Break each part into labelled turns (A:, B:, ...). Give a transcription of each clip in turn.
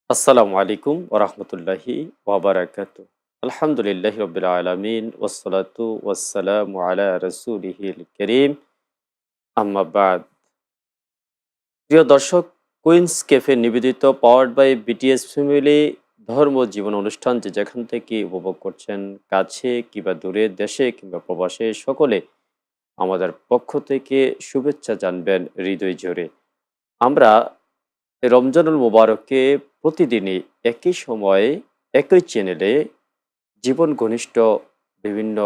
A: আসসালামু আলাইকুম ওরহমতুল্লাহি ওয়াবারাকাতু। আলহামদুলিল্লাহি রব্বিল আলামিন ওয়াসসালাতু ওয়াসসালামু আলা রাসূলিহিল কারীম, আম্মা বাদ। প্রিয় দর্শক, কুইন্স ক্যাফে নিবেদিত পাওয়ার্ড বাই বিটিএস ফ্যামিলি ধর্ম জীবন অনুষ্ঠান যে যেখান থেকে উপভোগ করছেন, কাছে কিংবা দূরে, দেশে কিংবা প্রবাসে, সকলে আমাদের পক্ষ থেকে শুভেচ্ছা জানবেন হৃদয় জোরে। আমরা রমজানুল মুবারককে প্রতিদিনই একই সময়ে একই চ্যানেলে জীবন ঘনিষ্ঠ বিভিন্ন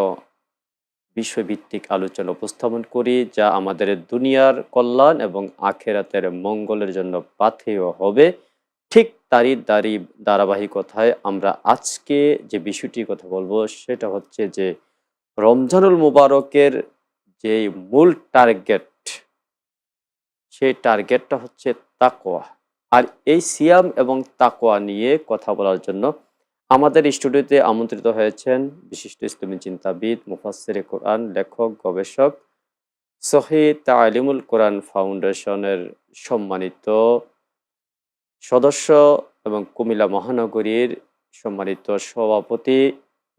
A: বিষয়ভিত্তিক আলোচনা উপস্থাপন করি, যা আমাদের দুনিয়ার কল্যাণ এবং আখেরাতের মঙ্গলের জন্য পাথেয় হবে। ঠিক তারই ধারাবাহিকতায় আমরা আজকে যে বিষয়টির কথা বলবো সেটা হচ্ছে যে রমজানুল মুবারকের যে মূল টার্গেট, সেই টার্গেটটা হচ্ছে তাকওয়া। আর এই সিয়াম এবং তাকওয়া নিয়ে কথা বলার জন্য আমাদের স্টুডিওতে আমন্ত্রিত হয়েছেন বিশিষ্ট ইসলামী চিন্তাবিদ, মুফাসসিরে কোরআন, লেখক, গবেষক, সহিহ তালিমুল কোরআন ফাউন্ডেশনের সম্মানিত সদস্য এবং কুমিল্লা মহানগরীর সম্মানিত সভাপতি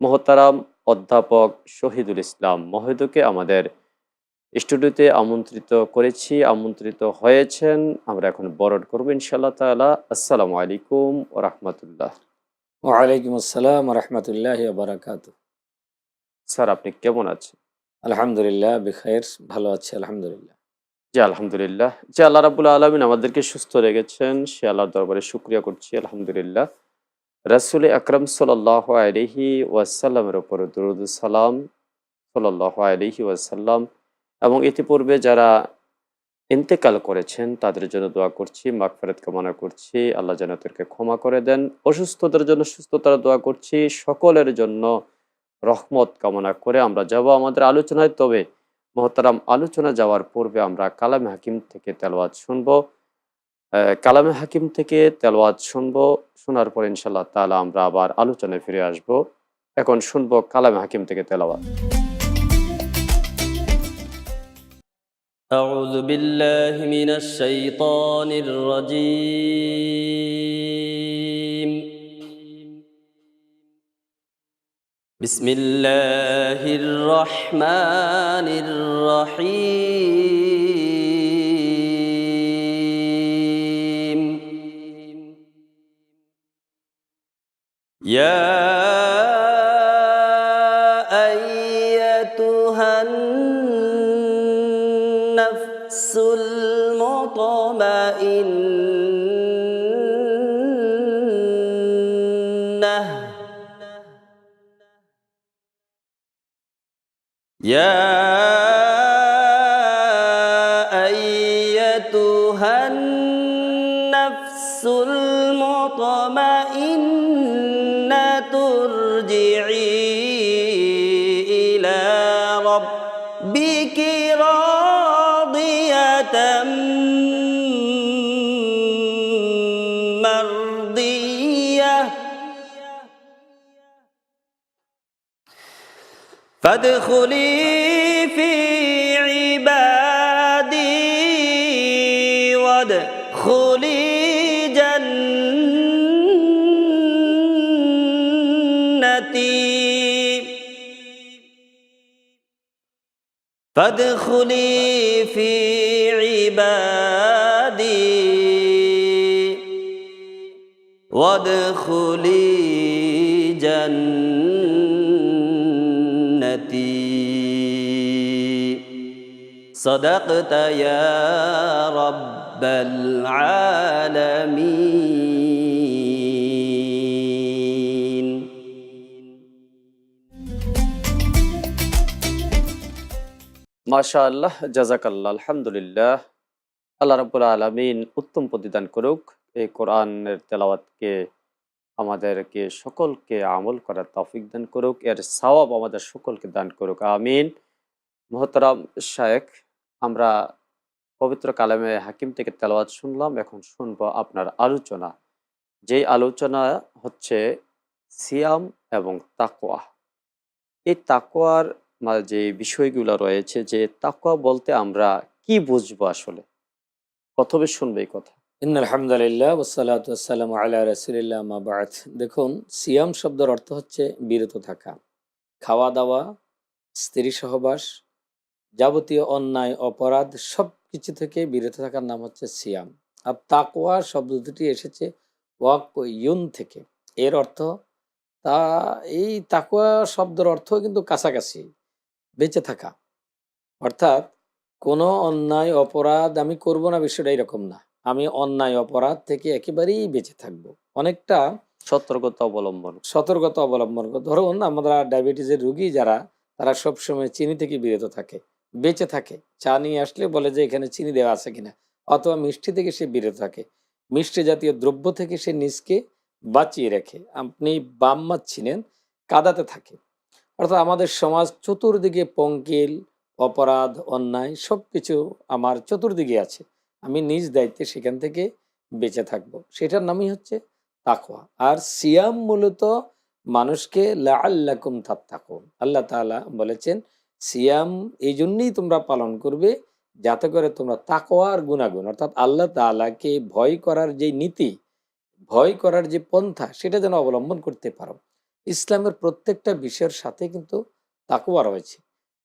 A: মোহতারাম অধ্যাপক শহীদুল ইসলাম মহিদুকে আমাদের স্টুডিওতে আমন্ত্রিত হয়েছেন। আমরা এখন বরণ করবো ইনশাআল্লাহ তাআলা। আসসালামু আলাইকুম ওয়া রাহমাতুল্লাহ।
B: ওয়ালাইকুম আসসালাম রহমতুল্লাহ বারাকাতু।
A: স্যার, আপনি কেমন আছেন?
B: আলহামদুলিল্লাহ বিখায়ের, ভালো আছি আলহামদুলিল্লাহ।
A: জি, আলহামদুলিল্লাহ। যে আল্লাহ রাব্বুল আলামিন আমাদেরকে সুস্থ রেখেছেন, সে আল্লাহর দরবারে শুকরিয়া করছি আলহামদুলিল্লাহ। রাসূল আকরাম সাল্লাল্লাহু আলাইহি ওয়াসাল্লামের উপর দরুদ ও সালাম সাল্লাল্লাহু আলাইহি ওয়াসাল্লাম এবং ইতিপূর্বে যারা ইন্তেকাল করেছেন তাদের জন্য দোয়া করছি, মাগফিরাত কামনা করছি, আল্লাহ যেন তাদেরকে ক্ষমা করে দেন। অসুস্থতার জন্য সুস্থতার দোয়া করছি, সকলের জন্য রহমত কামনা করে আমরা যাব আমাদের আলোচনায়। তবে মহতারাম, আলোচনা যাওয়ার পূর্বে আমরা কালামে হাকিম থেকে তেলাওয়াত শুনবো। কালামে হাকিম থেকে তেলাওয়াত শুনবো, শোনার পর ইনশাআল্লাহ তাআলা আমরা আবার আলোচনায় ফিরে আসব। এখন শুনবো কালামে হাকিম থেকে তেলাওয়াত।
C: أعوذ بالله من الشيطان الرجيم. بسم الله الرحمن الرحيم. يا أيتها النفس المطمئنة يا أيتها النفس المطمئنة ارجعي إلى ربك راضية مرضية فادخلي في عبادي وادخلي جنتي فادخلي في عبادي وادخلي جنتي صدقت يا رب العالمين.
A: মাশাআল্লাহ, জাযাকাল্লাহ, আলহামদুলিল্লাহ। আল্লাহ রাব্বুল আলামিন উত্তম প্রতিদান করুক। এই কোরআনের তেলাওয়াতকে আমাদেরকে সকলকে আমল করার তৌফিক দান করুক, এর সওয়াব আমাদের সকলকে দান করুক, আমিন। মোহতারাম শায়েখ, আমরা পবিত্র কালামে হাকিম থেকে তেলাওয়াত শুনলাম। এখন শুনবো আপনার আলোচনা। যেই আলোচনা হচ্ছে সিয়াম এবং তাকওয়া। এই তাকওয়ার যে বিষয়গুলো রয়েছে, যে তাকওয়া বলতে আমরা কি বুঝবো আসলে? প্রথমে শুনবে এই কথা।
B: আলহামদুলিল্লাহ ওয়াসসালাতু ওয়াসসালামু আলা রাসূলিল্লাহ আম্মা বা'দ। দেখুন, সিয়াম শব্দের অর্থ হচ্ছে বিরত থাকা, খাওয়া দাওয়া, স্ত্রী সহবাস, যাবতীয় অন্যায় অপরাধ সবকিছু থেকে বিরত থাকার নাম হচ্ছে সিয়াম। আর তাকওয়া শব্দ দুটি এসেছে ওয়াক ইউন থেকে। এর অর্থ তা এই তাকওয়া শব্দের অর্থ কিন্তু কাছাকাছি, বেঁচে থাকা। অর্থাৎ কোনো অন্যায় অপরাধ আমি করব না, বিষয়টা এরকম না। আমি অন্যায় অপরাধ থেকে একেবারেই বেঁচে থাকবো। অনেকটা
A: সতর্কতা অবলম্বন।
B: সতর্কতা অবলম্বন করবো। ধরুন, আমরা ডায়াবেটিসের রুগী যারা, তারা সবসময় চিনি থেকে বিরত থাকে, বেঁচে থাকে। চা নিয়ে আসলে বলে যে এখানে চিনি দেওয়া আছে কিনা, অথবা মিষ্টি থেকে সে বিরত থাকে, মিষ্টি জাতীয় দ্রব্য থেকে সে নিজকে বাঁচিয়ে রাখে। আপনি বাম মাচ্ছিলেন, কাদাতে থাকে। অর্থাৎ আমাদের সমাজ চতুর্দিকে পঙ্কিল, অপরাধ, অন্যায় সবকিছু আমার চতুর্দিকে আছে। আমি নিজ দায়িত্বে সেখান থেকে বেঁচে থাকবো, সেটার নামই হচ্ছে তাকওয়া। আর সিয়াম মূলত মানুষকে লাআল্লাকুম তাত্তাকুন, আল্লাহ তাআলা বলেছেন সিয়াম এই জন্যই তোমরা পালন করবে যাতে করে তোমরা তাকওয়ার গুণাগুণ, অর্থাৎ আল্লাহ তাআলাকে ভয় করার যে নীতি, ভয় করার যে পন্থা, সেটা যেন অবলম্বন করতে পারো। ইসলামের প্রত্যেকটা বিষয়ের সাথে কিন্তু তাকওয়া রয়েছে।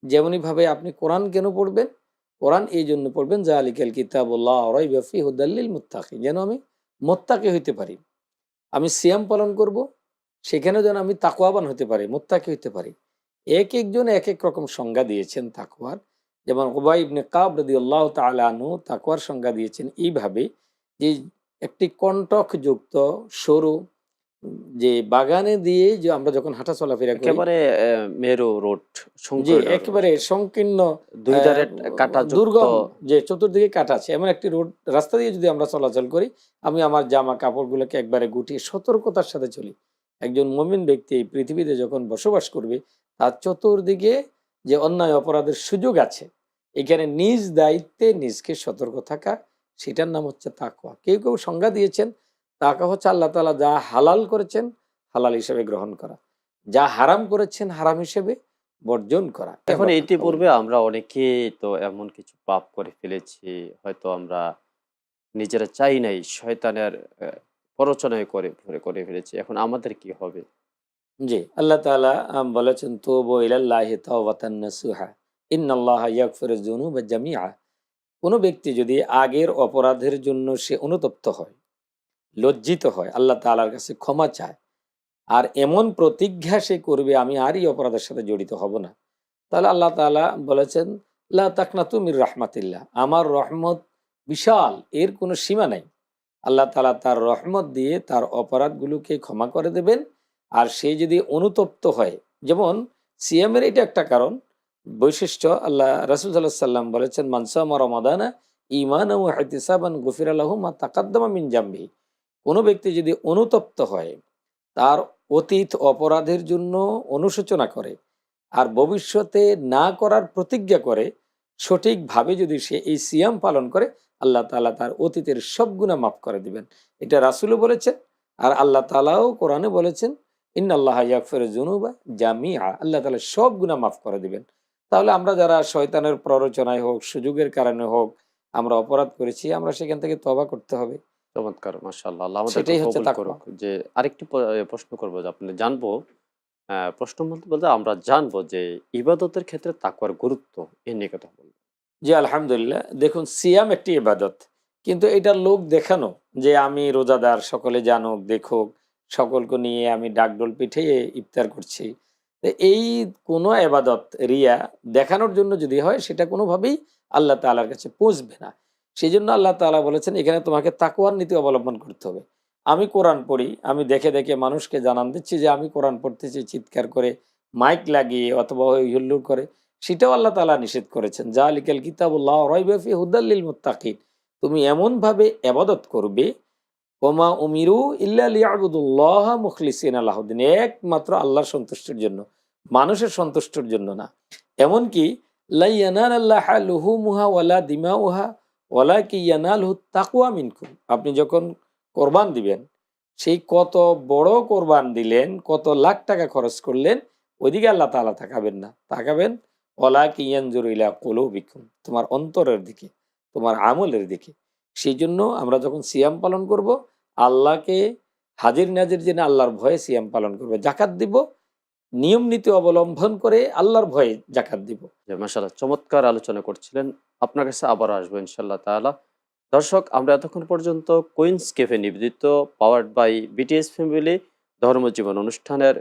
B: যেমনি ভাবে আপনি কোরআন কেন পড়বেন? কোরআন এই জন্য পড়বেন যালিকাল কিতাবুল্লাহ রাইবা ফিহি হুদাল লিল মুত্তাকিন, যেন আমি মুত্তাকি হইতে পারি। আমি সিয়াম পালন করব, সেখানে যেন আমি তাকওয়াবান হতে পারি, মুত্তাকি হইতে পারি। এক একজন এক এক রকম সংজ্ঞা দিয়েছেন তাকওয়ার। যেমন উবাই ইবনে কাব রাদিয়াল্লাহু তাআলা আনহু তাকওয়ার সংজ্ঞা দিয়েছেন এইভাবে যে একটি কণ্টকযুক্ত সরু যে বাগানে দিয়ে যে আমরা যখন হাঁটা চলাফেরা করি,
A: একেবারে মেরু রোড,
B: যে
A: সংকীর্ণ
B: একেবারে সংকীর্ণ
A: দুই ধারে কাঁটাযুক্ত।
B: দুর্গম, যে চতুর্দিকে কাটা আছে এমন একটি রোড রাস্তা দিয়ে যদি আমরা চলাচল করি, আমি আমার জামা কাপড়গুলোকে একবারে গুটিয়ে সতর্কতার সাথে চলি। একজন মুমিন ব্যক্তি এই পৃথিবীতে যখন বসবাস করবে, তার চতুর্দিকে যে অন্যায় অপরাধের সুযোগ আছে, এখানে নিজ দায়িত্বে নিজকে সতর্ক থাকা, সেটার নাম হচ্ছে তাকওয়া। কেউ কেউ সংজ্ঞা দিয়েছেন তাকওয়া হচ্ছে আল্লাহ তাআলা যা হালাল করেছেন হালাল হিসেবে গ্রহণ করা, যা হারাম করেছেন হারাম হিসেবে বর্জন করা।
A: এখন ইতিপূর্বে আমরা অনেকে তো এমন কিছু পাপ করে ফেলেছি, হয়তো আমরা নিজেরা চাই নাই, শয়তানের প্ররোচনায় করে ফেলেছি। এখন আমাদের কি হবে?
B: জি, আল্লাহ তাআলা বলেছেন তুবু ইলাল্লাহি তাওবাতান নাসুহা ইন্নাল্লাহা ইয়াগফিরুয যুনুবা জামিআ। কোনো ব্যক্তি যদি আগের অপরাধের জন্য সে অনুতপ্ত হয়, লজ্জিত হয়, আল্লাহ তাআলার কাছে ক্ষমা চায়, আর এমন প্রতিজ্ঞা সে করবে আমি আর এই অপরাধের সাথে জড়িত হব না, তাহলে আল্লাহ তাআলা বলেছেন লা তাকনাতু মির রাহমাতিল্লাহ, আমার রহমত বিশাল, এর কোনো সীমা নাই। আল্লাহ তাআলা তার রহমত দিয়ে তার অপরাধগুলোকে ক্ষমা করে দেবেন। আর সে যদি অনুতপ্ত হয়, যেমন সিয়ামের এটা একটা কারণ, বৈশিষ্ট্য, আল্লাহ রাসূল সাল্লাল্লাহু আলাইহি ওয়াসাল্লাম বলেছেন মান সামা রমাদানা ঈমানান ওয়া ইহতিসাবান গুফিরা লাহু মা তাকাদ্দামা মিন জামবিহি। কোনো ব্যক্তি যদি অনুতপ্ত হয়, তার অতীত অপরাধের জন্য অনুশোচনা করে, আর ভবিষ্যতে না করার প্রতিজ্ঞা করে, সঠিকভাবে যদি সে এই সিয়াম পালন করে, আল্লাহ তাআলা তার অতীতের সব গুনাহ মাফ করে দিবেন। এটা রাসূলও বলেছেন, আর আল্লাহ তাআলাও কোরআনে বলেছেন ইন্নাল্লাহা ইয়াগফিরুয যুনুবা জামিআ, আল্লাহ তাআলা সব গুনাহ মাফ করে দিবেন। তাহলে আমরা যারা শয়তানের প্ররোচনায় হোক, সুযোগের কারণে হোক আমরা অপরাধ করেছি, আমরা সেখান থেকে তওবা করতে হবে।
A: চমৎকার, মাশাআল্লাহ। আল্লাহ আমাদেরকে
B: সেটাই হচ্ছে
A: কবুল
B: তাকওয়া।
A: করুক। যে আরেকটি প্রশ্ন করব যে আপনি জানবো, প্রশ্ন বলতে আমরা জানবো যে ইবাদতের ক্ষেত্রে তাকওয়ার গুরুত্ব, এ নিয়ে কথা বলবো।
B: জি, আলহামদুলিল্লাহ। দেখুন, সিয়াম একটি ইবাদত, কিন্তু এটা লোক দেখানো, যে আমি রোজাদার, সকলে জানুক দেখুক, সকলকে নিয়ে আমি ডাকডোল পিটিয়ে ইফতার করছি। তো এই কোনো এবাদত রিয়া দেখানোর জন্য যদি হয়, সেটা কোনোভাবেই আল্লাহ তাআলার কাছে পৌঁছবে না। সেই জন্য আল্লাহ তাআলা বলেছেন এখানে তোমাকে তাকওয়ার নীতি অবলম্বন করতে হবে। আমি কোরআন পড়ি, আমি দেখে দেখে মানুষকে জানান দিচ্ছি যে আমি কোরআন পড়তেছি, চিৎকার করে, মাইক লাগিয়ে অথবা হই হুল্লোড় করে, সেটাও আল্লাহ তাআলা নিষেধ করেছেন। যালিকাল কিতাবুল্লাহ রাইবা ফিহি হুদাল লিল মুত্তাকিন। তুমি এমনভাবে ইবাদত করবে, ওমা উমিরু ইল্লা লিয়াবুদুল্লাহা মুখলিসিনা লাহুদ্দিন, একমাত্র আল্লাহর সন্তুষ্টির জন্য, মানুষের সন্তুষ্টির জন্য না। এমনকি লা ইয়ানালাল্লাহা লুহুমুহা ওয়ালা দিমাউহা ওয়ালাকিন ইয়ানালুহু তাকওয়া মিনকুম। আপনি যখন কোরবান দিবেন, সেই কত বড় কোরবান দিলেন, কত লাখ টাকা খরচ করলেন, ওইদিকে আল্লাহ তাআলা তাকাবেন না, তাকাবেন ওয়ালাকিন ইয়ানজুরু ইলা কুলুবিকুম, তোমার অন্তরের দিকে, তোমার আমলের দিকে। সেই জন্য আমরা যখন সিয়াম পালন করব, আল্লাহকে হাজির নাজির জেনে আল্লাহর ভয়ে সিয়াম পালন করবো, জাকাত দিব নিয়ম নীতি অবলম্বন করে, আল্লাহর ভয়ে জাকাত দিব।
A: যে মাশাআল্লাহ চমৎকার আলোচনা করছিলেন। আপনার কাছে আবারও আসবো ইনশাআল্লাহ তাআলা। দর্শক, আমরা এতক্ষণ পর্যন্ত কুইন্স ক্যাফে নিবেদিত পাওয়ার্ড বাই বিটিএস ফ্যামিলি ধর্মজীবন অনুষ্ঠানের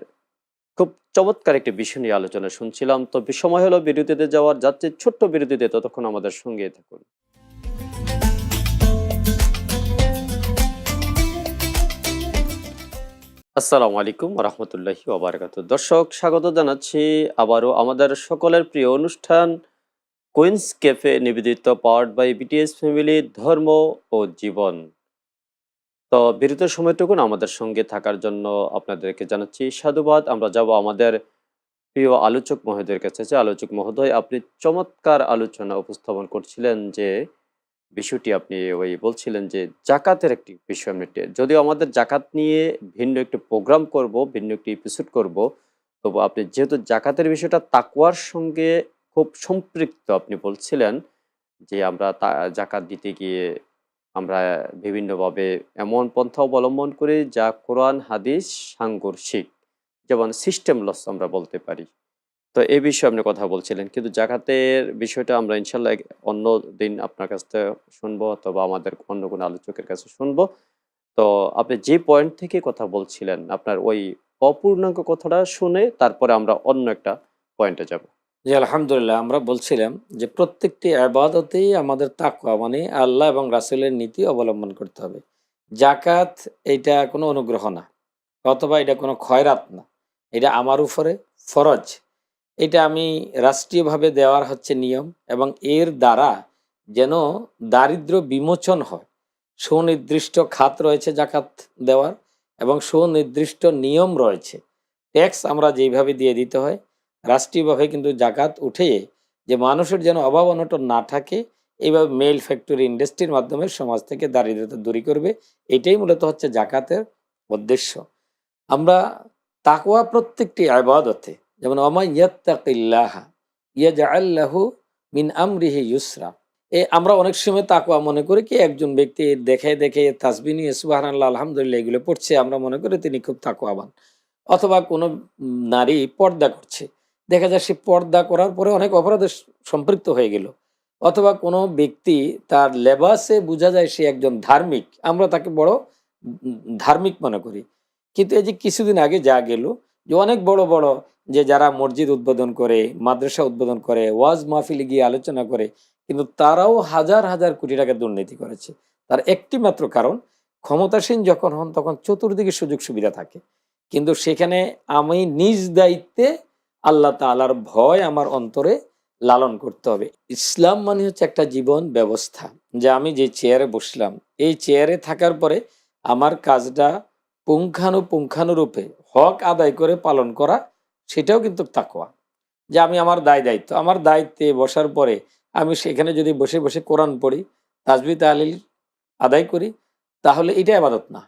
A: খুব চমৎকার একটি বিষয় নিয়ে আলোচনা শুনছিলাম। তো সময় হলো বিরতিতে যাওয়ার, যাচ্ছে ছোট্ট বিরতিতে, ততক্ষণ আমাদের সঙ্গে থাকুন। আসসালামু আলাইকুম ওয়া রাহমাতুল্লাহি ওয়া বারাকাতুহু। দর্শক, স্বাগত জানাচ্ছি আবারও আমাদের সকলের প্রিয় অনুষ্ঠান কুইন্স ক্যাফে নিবেদিত পাওয়ার্ড বাই বিটিএস ফ্যামিলি ধর্ম ও জীবন। তো বিরতির সময়টুকুন আমাদের সঙ্গে থাকার জন্য আপনাদেরকে জানাচ্ছি সাধুবাদ। আমরা যাব আমাদের প্রিয় আলোচক মহোদয়ের কাছে। যে আলোচক মহোদয়, আপনি চমৎকার আলোচনা উপস্থাপন করছিলেন, যে বিষয়টি আপনি বলছিলেন যে জাকাতের একটি বিষয়। যদিও আমাদের জাকাত নিয়ে ভিন্ন একটি প্রোগ্রাম করব, ভিন্ন একটি এপিসোড করব, তবু আপনি যেহেতু জাকাতের বিষয়টা তাকওয়ার সঙ্গে খুব সম্পৃক্ত, আপনি বলছিলেন যে আমরা জাকাত দিতে গিয়ে আমরা বিভিন্নভাবে এমন পন্থা অবলম্বন করি যা কোরআন হাদিস সাংঘর্ষিক, যেমন সিস্টেম লস আমরা বলতে পারি। তো এই বিষয়ে আপনি কথা বলছিলেন, কিন্তু জাকাতের বিষয়টা আমরা ইনশাল্লাহ অন্য দিন আপনার কাছ থেকে শুনবো, অথবা আমাদের অন্য কোনো আলোচকের কাছে শুনবো। তো আপনি যে পয়েন্ট থেকে কথা বলছিলেন, আপনার ওই অপূর্ণাঙ্গ কথাটা শুনে তারপরে আমরা অন্য একটা পয়েন্টে যাব।
B: জি, আলহামদুলিল্লাহ। আমরা বলছিলাম যে প্রত্যেকটি আবাদতেই আমাদের তাকওয়া মানে আল্লাহ এবং রাসূলের নীতি অবলম্বন করতে হবে। জাকাত এটা কোনো অনুগ্রহ না, অথবা এটা কোনো খয়রাত না, এটা আমার উপরে ফরজ। এটা আমি রাষ্ট্রীয়ভাবে দেওয়ার হচ্ছে নিয়ম, এবং এর দ্বারা যেন দারিদ্র বিমোচন হয়। সুনির্দিষ্ট খাত রয়েছে জাকাত দেওয়ার, এবং সুনির্দিষ্ট নিয়ম রয়েছে। ট্যাক্স আমরা যেইভাবে দিয়ে দিতে হয়, রাষ্ট্রীয়ভাবে কিন্তু জাকাত উঠে যে মানুষের যেন অভাব অনটন না থাকে, এইভাবে মেল ফ্যাক্টরি ইন্ডাস্ট্রির মাধ্যমে সমাজ থেকে দারিদ্রতা দূর করবে। এটাই মূলত হচ্ছে জাকাতের উদ্দেশ্য। আমরা তাকওয়া প্রত্যেকটি ইবাদতে, যেমন ওমান ইয়াত্তাকিল্লাহা ইয়াজআল লাহু মিন আমরিহি ইউসরা, আমরা অনেক সময় তাকওয়া মনে করি কি একজন ব্যক্তি দেখে দেখে তাসবিহ নিয়ে সুবহানাল্লাহ আলহামদুলিল্লাহ এগুলো পড়ছে, আমরা মনে করি তিনি খুব তাকওয়াবান। অথবা কোনো নারী পর্দা করছে, দেখা যায় সে পর্দা করার পরে অনেক অপরাধে সম্পৃক্ত হয়ে গেল। অথবা কোনো ব্যক্তি তার লেবাসে বোঝা যায় সে একজন ধার্মিক, আমরা তাকে বড় ধার্মিক মনে করি। কিন্তু এই যে কিছুদিন আগে যা গেল, যে অনেক বড় বড় যে যারা মসজিদ উদ্বোধন করে, মাদ্রাসা উদ্বোধন করে, ওয়াজ মাহফিলে গিয়ে আলোচনা করে, কিন্তু তারাও হাজার হাজার কোটি টাকা দুর্নীতি করেছে। তার একটি মাত্র কারণ, ক্ষমতাসীন যখন হন তখন চতুর্দিকে সুযোগ সুবিধা থাকে, কিন্তু সেখানে আমি নিজ দায়িত্বে আল্লাহ তাআলার ভয় আমার অন্তরে লালন করতে হবে। ইসলাম মানে হচ্ছে একটা জীবন ব্যবস্থা, যে আমি যে চেয়ারে বসলাম, এই চেয়ারে থাকার পরে আমার কাজটা পুঙ্খানুপুঙ্খানুরূপে হক আদায় করে পালন করা, সেটাও কিন্তু তাকওয়া। যে আমি আমার দায়িত্ব, আমার দায়িত্বে বসার পরে আমি সেখানে যদি বসে বসে কোরআন পড়ি, তাসবিহ তাহলিল আদায় করি, তাহলে এটা ইবাদত না।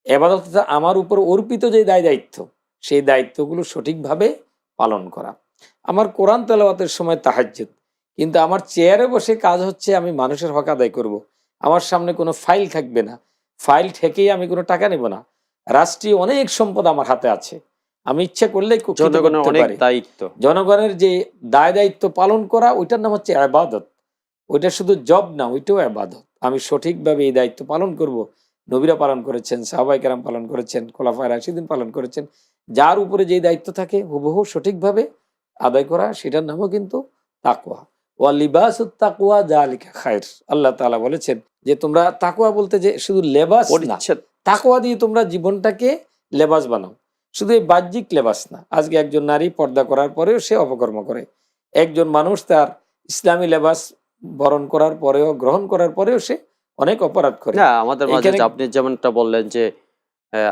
B: ইবাদত হচ্ছে আমার উপর অর্পিত যে দায়িত্ব, সেই দায়িত্বগুলো সঠিকভাবে পালন করা। আমার কোরআন তেলাওয়াতের সময় তাহাজ্জুদ, কিন্তু আমার চেয়ারে বসে কাজ হচ্ছে আমি মানুষের হক আদায় করব। আমার সামনে কোনো ফাইল থাকবে না, ফাইল ঠেকেই আমি কোনো টাকা নেব না। রাষ্ট্রীয় অনেক সম্পদ আমার হাতে আছে, আমি ইচ্ছা করলেই
A: জনগণের অনেক দায়িত্ব,
B: জনগণের যে দায়িত্ব পালন করা, ওইটার নাম হচ্ছে ইবাদত। ওইটা শুধু জব না, ওইটাও ইবাদত। আমি সঠিকভাবে এই দায়িত্ব পালন করব। নবীরা পালন করেছেন, সাহাবায়ে কেরাম পালন করেছেন, খোলাফায়ে রাশিদিন পালন করেছেন। যার উপরে যে দায়িত্ব থাকে হুবহু সঠিকভাবে আদায় করা, সেটার নামও কিন্তু তাকওয়া। ওয়া লিবাসুত তাকওয়া যালিকা খায়র। আল্লাহ তাআলা বলেছেন যে তোমরা তাকওয়া বলতে যে শুধু লেবাস না, তাকওয়া দিয়ে তোমরা জীবনটাকে লেবাস বানাও। শুধু এই বাহ্যিক লেবাস না। আজকে একজন নারী পর্দা করার পরেও সে অপকর্ম করে, একজন মানুষ তার ইসলামী লেবাস বরণ করার পরেও, গ্রহণ করার পরেও সে অনেক অপরাধ করে।
A: না, আমাদের মাঝে আপনি যেমনটা বললেন যে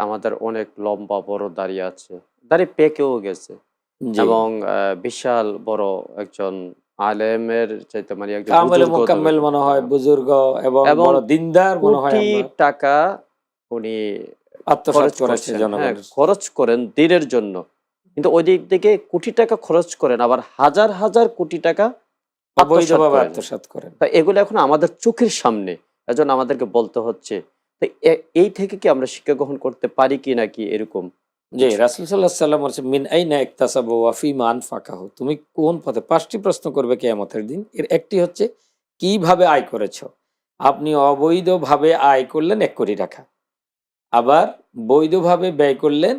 A: আমাদের অনেক লম্বা বড় দাড়ি আছে, দাড়ি পেকেও গেছে, এবং বিশাল বড় একজন আলেমের চাইতে মানে একজন
B: মুকাম্মেল মনে হয়, বুজুর্গ এবং বড় দিনদার মনে হয়,
A: কোটি টাকা উনি
B: আত্মসাৎ করেছে,
A: খরচ করেন দিনের জন্য, কিন্তু ওই দিক থেকে কোটি টাকা খরচ করেন, আবার হাজার হাজার কোটি টাকা
B: অবৈধভাবে আত্মসাৎ করেন।
A: এগুলো এখন আমাদের চোখের সামনে, এজন্য আমাদেরকে বলতে হচ্ছে। তো এই থেকে কি আমরা শিক্ষা গ্রহণ করতে পারি কি নাকি এরকম
B: জি,
A: কিছু?
B: রাসূল সাল্লাল্লাহু আলাইহি ওয়াসাল্লাম বলেছেন, মিন আইনা ইকতাসাবা ওয়া ফিমা আনফাকাহু। তুমি কোন পথে, ৫টি প্রশ্ন করবে কিয়ামতের দিন। এর একটি হচ্ছে কিভাবে আয় করেছো? আপনি অবৈধভাবে আয় করলেন ১ কোটি টাকা। আবার বৈধভাবে ব্যয় করলেন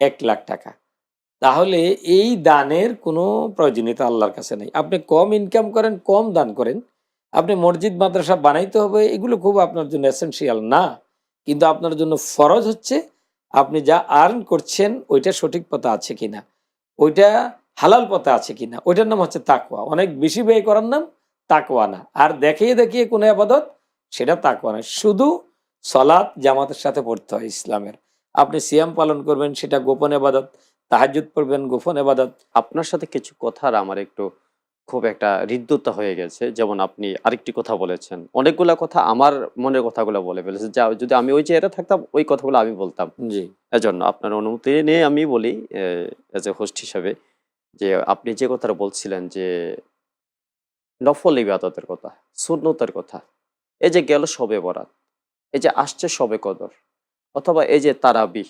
B: ১,০০,০০০ টাকা। তাহলে এই দানের কোনো প্রয়োজনীয়তা আল্লাহর কাছে নেই। আপনি কম ইনকাম করেন, কম দান করেন। আপনি মসজিদ মাদ্রাসা বানাইতে হবে, এগুলো খুব আপনার জন্য এসেনশিয়াল না। কিন্তু আপনার জন্য ফরজ হচ্ছে আপনি যা আর্ন করছেন ওইটা সঠিক পথে আছে কিনা, ওইটা হালাল পথে আছে কিনা, ওইটার নাম হচ্ছে তাকওয়া। অনেক বেশি ব্যয় করার নাম তাকওয়া না। আর দেখিয়ে দেখিয়ে কোনো আবাদত, সেটা তাকওয়া না। শুধু সলাৎ জামাতের সাথে পড়তে হয় ইসলামের। আপনি সিয়াম পালন করবেন, সেটা গোপন আবাদত। তাহাজ্জুদ পড়বেন, গোপন আবাদত।
A: আপনার সাথে কিছু কথার আমার একটু খুব একটা হৃদ্যতা হয়ে গেছে। যেমন আপনি আরেকটি কথা বলেছেন। অনেকগুলা কথা আমার মনের কথাগুলো বলে ফেলেছেন। যা যদি আমি ওই জায়গায় থাকতাম ওই কথাগুলো আমি বলতাম।
B: জি,
A: এজন্য আপনার অনুমতি নিয়ে আমি বলি এজ এ হোস্ট হিসাবে, যে আপনি যে কথাটা বলছিলেন যে নফল ইবাদতের কথা, সুন্নতের কথা। এই যে গেল শবে বরাত, এই যে আসছে শবে কদর, অথবা এই যে তারাবিহ,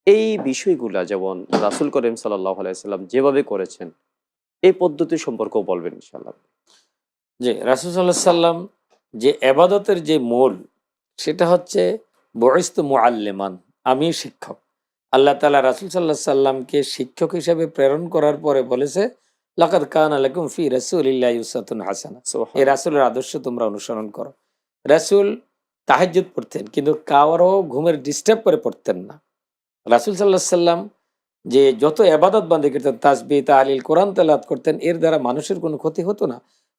A: এই বিষয়গুলা যেমন রাসূল করিম সাল্লাল্লাহু আলাইহি সাল্লাম যেভাবে করেছেন, এই পদ্ধতি সম্পর্কেও বলবেন ইনশাআল্লাহ।
B: জি, রাসূল সাল্লাল্লাহু আলাইহি সাল্লাম যে এবাদতের যে মূল, সেটা হচ্ছে বুইসতু মুআল্লিমান, আমি শিক্ষক। আল্লাহ তাআলা রাসূল সাল্লাল্লাহু আলাইহি সাল্লামকে শিক্ষক হিসেবে প্রেরণ করার পরে বলেছে, লাকাদ কানা লাকুম ফি রাসূলিল্লাহি উসওয়াতুন হাসানাহ। এই
A: সুবহানাল্লাহ।
B: রাসূলের আদর্শ তোমরা অনুসরণ করো। রাসূল তাহাজ্জুদ পড়তেন, কিন্তু কারো ঘুমের ডিস্টার্ব করে পড়তেন না। রাসূল সাল্লাল্লাহু আলাইহি সাল্লাম যে যত এবাদত বান্দি করতেন, তাসবিহ, তাহলিল, কোরআন তেলাওয়াত করতেন, এর দ্বারা মানুষের কোনো ক্ষতি হতো না।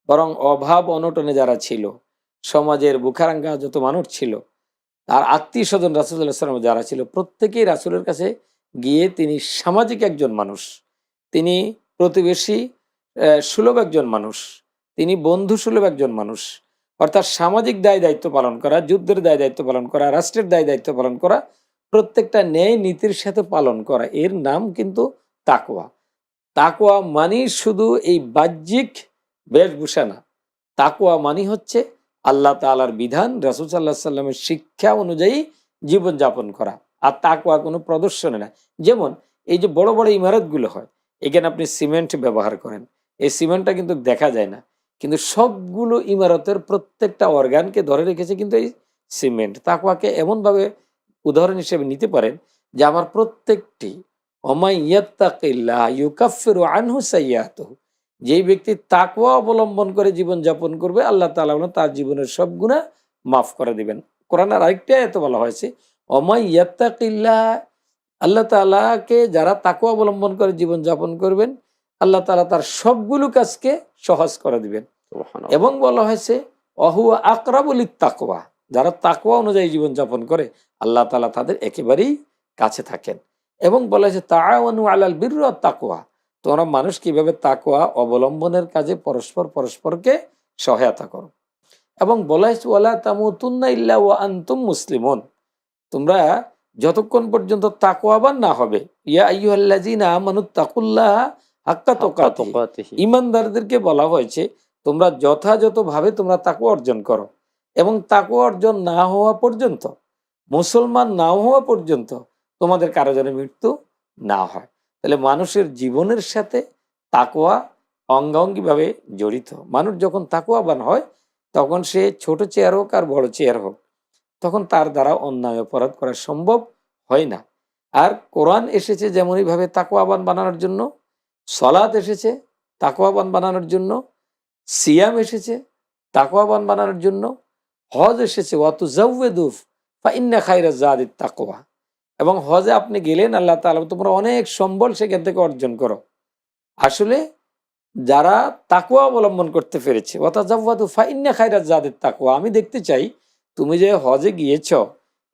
B: বরং অভাব অনটনে যারা ছিল, সমাজের বুখারাঙ্গা যত মানুষ ছিল, তার আত্মীয়স্বজন রাসূল সাল্লাল্লাহু আলাইহি ওয়াসাল্লাম যারা ছিল, প্রত্যেকেই রাসূলের কাছে গিয়ে তিনি সামাজিক একজন মানুষ, তিনি প্রতিবেশী সুলভ একজন মানুষ, তিনি বন্ধু সুলভ একজন মানুষ। অর্থাৎ সামাজিক দায়-দায়িত্ব পালন করা, যুদ্ধের দায়-দায়িত্ব পালন করা, রাষ্ট্রের দায়-দায়িত্ব পালন করা, প্রত্যেকটা ন্যায় নীতির সাথে পালন করা, এর নাম কিন্তু তাকওয়া। তাকওয়া মানেই শুধু এই বাহ্যিক বেশভূষা না। তাকওয়া মানি হচ্ছে আল্লাহ তাআলার বিধান, রাসূল সাল্লাল্লাহু আলাইহি সাল্লামের শিক্ষা অনুযায়ী জীবনযাপন করা। আর তাকওয়া কোনো প্রদর্শনী না। যেমন এই যে বড়, বড় ইমারতগুলো হয়, এখানে আপনি সিমেন্ট ব্যবহার করেন। এই সিমেন্টটা কিন্তু দেখা যায় না। কিন্তু সবগুলো ইমারতের প্রত্যেকটা অর্গানকে ধরে রেখেছে কিন্তু এই সিমেন্ট। তাকওয়াকে এমনভাবে উদাহরণ হিসেবে নিতে পারেন যে আমার প্রত্যেকটি ওমাই ইয়াত্তাকিল্লাহ ইউকাফিরু আনহু সাইয়্যাতুহু, যেই ব্যক্তি তাকওয়া অবলম্বন করে জীবনযাপন করবে, আল্লাহ তাআলা তার জীবনের সব গুনাহ মাফ করে দিবেন। কোরআনের আরেকটা আয়াতে বলা হয়েছে, ওমাই ইয়াত্তাকিল্লাহ, আল্লাহ তাআলাকে যারা তাকওয়া অবলম্বন করে জীবনযাপন করবেন, আল্লাহ তাআলা তার সবগুলো কাজকে সহজ করে দিবেন।
A: সুবহানাল্লাহ।
B: এবং বলা হয়েছে অহুয়া আকরাবুল তাকওয়া, যারা তাকওয়া অনুযায়ী জীবনযাপন করে আল্লাহ তাআলা তাদের একেবারেই কাছে থাকেন। এবং বলা হয়েছে তাআওয়ানু আলাল বিররি ওয়াত তাকওয়া, তোমরা মানুষ কিভাবে তাকওয়া অবলম্বনের কাজে পরস্পর পরস্পরকে সহায়তা করো। এবং বলা হয়েছে ওয়ালা তামুতুন্না ইল্লা ওয়া আনতুম মুসলিমুন, তোমরা যতক্ষণ পর্যন্ত তাকওয়াবান না হবে, ইয়া আইয়ুহাল্লাযীনা আমানুত্তাকুল্লাহা হাক্কা
A: হাক্কা
B: তুকাতিহি,
A: তুকাতিহি।
B: ঈমানদারদেরকে বলা হয়েছে তোমরা যথাযথভাবে তোমরা তাকওয়া অর্জন করো। এবং তাকওয়া অর্জন না হওয়া পর্যন্ত, মুসলমান না হওয়া পর্যন্ত তোমাদের কারো যেন মৃত্যু না হয়। তাহলে মানুষের জীবনের সাথে তাকওয়া অঙ্গাঙ্গিভাবে জড়িত। মানুষ যখন তাকওয়াবান হয়, তখন সে ছোট চেয়ার হোক আর বড় চেয়ার হোক, তখন তার দ্বারা অন্যায় অপরাধ করা সম্ভব হয় না। আর কোরআন এসেছে যেমনইভাবে তাকওয়াবান বানানোর জন্য, সলাত এসেছে তাকওয়াবান বানানোর জন্য, সিয়াম এসেছে তাকওয়াবান বানানোর জন্য, হজ এসেছে ওয়াতুজাউওয়েদু ফাইন্না খায়রাজ যাদিত তাকওয়া। এবং হজে আপনি গেলেন, আল্লাহ তাআলা তোমরা অনেক সম্বল সেখান থেকে অর্জন করো। আসলে যারা তাকওয়া অবলম্বন করতে পেরেছে, ওয়াতাজাওয়াদু ফাইন্না খায়রাজ যাদিত তাকওয়া, আমি দেখতে চাই তুমি যে হজে গিয়েছ,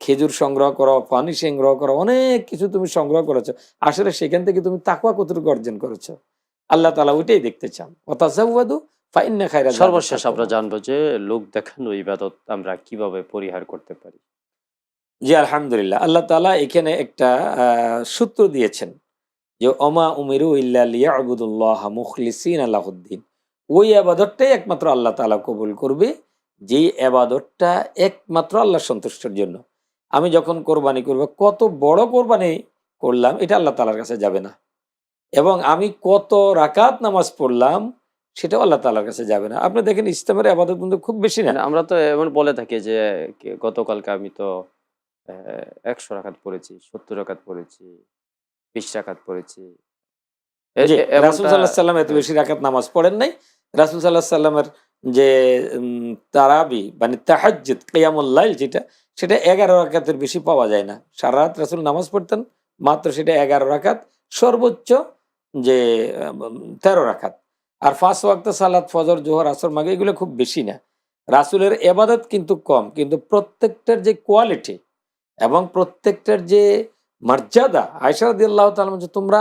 B: খেজুর সংগ্রহ করো, পানি সংগ্রহ করো, অনেক কিছু তুমি সংগ্রহ করেছো, আসলে সেখান থেকে তুমি তাকওয়া কতটুকু অর্জন করেছো, আল্লাহ তাআলা ওইটাই দেখতে চান। ওয়াতাজাওয়াদু ফাইন্না খায়রাজ যাদিত
A: সর্বশেষ আমরা
B: তাকওয়া।
A: জানবো যে লোক দেখানো ইবাদত আমরা কিভাবে পরিহার করতে পারি।
B: জি, আলহামদুলিল্লাহ। আল্লাহ তাআলা এখানে একটা সূত্র দিয়েছেন যে ওমা উমিরু ইল্লা লিয়াবুদুল্লাহ মুখলিসিনা লাহুদ্দিন। ওই আবাদতটাই একমাত্র আল্লাহ তাআলা কবুল করবে যেই আবাদতটা একমাত্র আল্লাহ সন্তুষ্টের জন্য। আমি যখন কোরবানি করব, কত বড় কোরবানি করলাম এটা আল্লাহ তাআলার কাছে যাবে না, এবং আমি কত রাকাত নামাজ পড়লাম সেটাও আল্লাহ তাআলার কাছে যাবে না। আপনি দেখেন ইসলামের আবাদত কিন্তু খুব বেশি না।
A: মানে আমরা তো এমন বলে থাকি যে গতকালকে আমি তো ১০০ রাকাত পড়েছি, ৭০ রাকাত পড়েছি, ২০ রাকাত পড়েছি।
B: জি, রাসূল
A: এমনটা।
B: সাল্লাল্লাহু আলাইহি সাল্লাম এত
A: হ্যাঁ,
B: বেশি রাকাত নামাজ পড়েন নাই। রাসূল সাল্লাল্লাহু আলাইহি সাল্লামের যে তারাবি মানে তাহাজ্জুদ কিয়ামুল লাইল যেটা, সেটা ১১ রাকাতের বেশি পাওয়া যায় না। সারা রাত রাসূল নামাজ পড়তেন, মাত্র সেটা ১১ রাকাত, সর্বোচ্চ যে ১৩ রাকাত। আর ৫ ওয়াক্ত সালাত ফজর, জোহর, আসর, মাগরিব এগুলো খুব বেশি না। রাসূলের ইবাদত কিন্তু কম, কিন্তু প্রত্যেকটার যে কোয়ালিটি এবং প্রত্যেকটার যে মর্যাদা, আয়েশা রাদিয়াল্লাহু তাআলা বলেন যে, তোমরা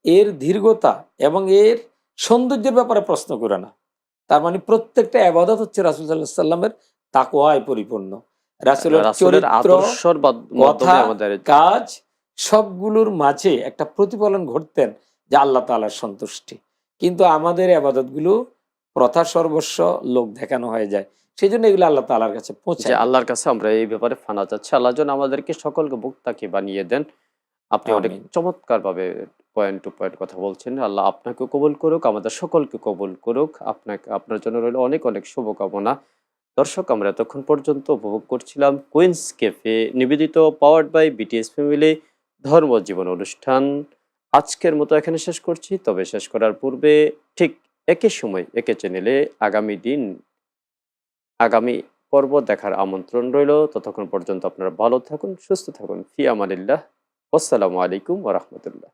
B: এর দীর্ঘতা এবং এর সৌন্দর্যের ব্যাপারে প্রশ্ন করে না। তার মানে প্রত্যেকটা ইবাদত হচ্ছে রাসূল সাল্লাল্লাহু আলাইহি সাল্লামের তাকওয়ায় পরিপূর্ণ। রাসূলের
A: রাসূলের
B: চরিত্র,
A: আদর্শর
B: কথা,
A: মাধ্যমে আমাদের
B: কাজ সবগুলোর মাঝে একটা প্রতিফলন ঘটতেন যে আল্লাহ তাআলার সন্তুষ্টি। কিন্তু আমাদের ইবাদতগুলো প্রথা সর্বস্ব, লোক দেখানো হয়ে যায়। সেজন্য এগুলো আল্লাহ তাআলার কাছে
A: যে
B: পৌঁছায় না।
A: আল্লাহর কাছে আমরা এই ব্যাপারে ফানা চাচ্ছি। আল্লাহ যেন আমাদেরকে সকলকে মুত্তাকি বানিয়ে দেন। আপনি অনেক
B: আমিন।
A: চমৎকারভাবে পয়েন্ট টু পয়েন্ট কথা বলছেন। আল্লাহ আপনাকেও কবুল করুক, আমাদের সকলকে কবুল করুক। আপনার জন্য রইল অনেক, অনেক শুভকামনা। দর্শক, আমরা এতক্ষণ পর্যন্ত উপভোগ করছিলাম কুইন্স ক্যাফে নিবেদিত পাওয়ার্ড বাই বিটিএস ফ্যামিলি ধর্ম জীবন অনুষ্ঠান। আজকের মতো এখানে শেষ করছি। তবে শেষ করার পূর্বে ঠিক একই সময় একই চ্যানেলে আগামী পর্ব দেখার আমন্ত্রণ রইল। ততক্ষণ পর্যন্ত আপনারা ভালো থাকুন, সুস্থ থাকুন। ফি আমানিল্লাহ। আসসালামু আলাইকুম ওয়া রাহমাতুল্লাহ।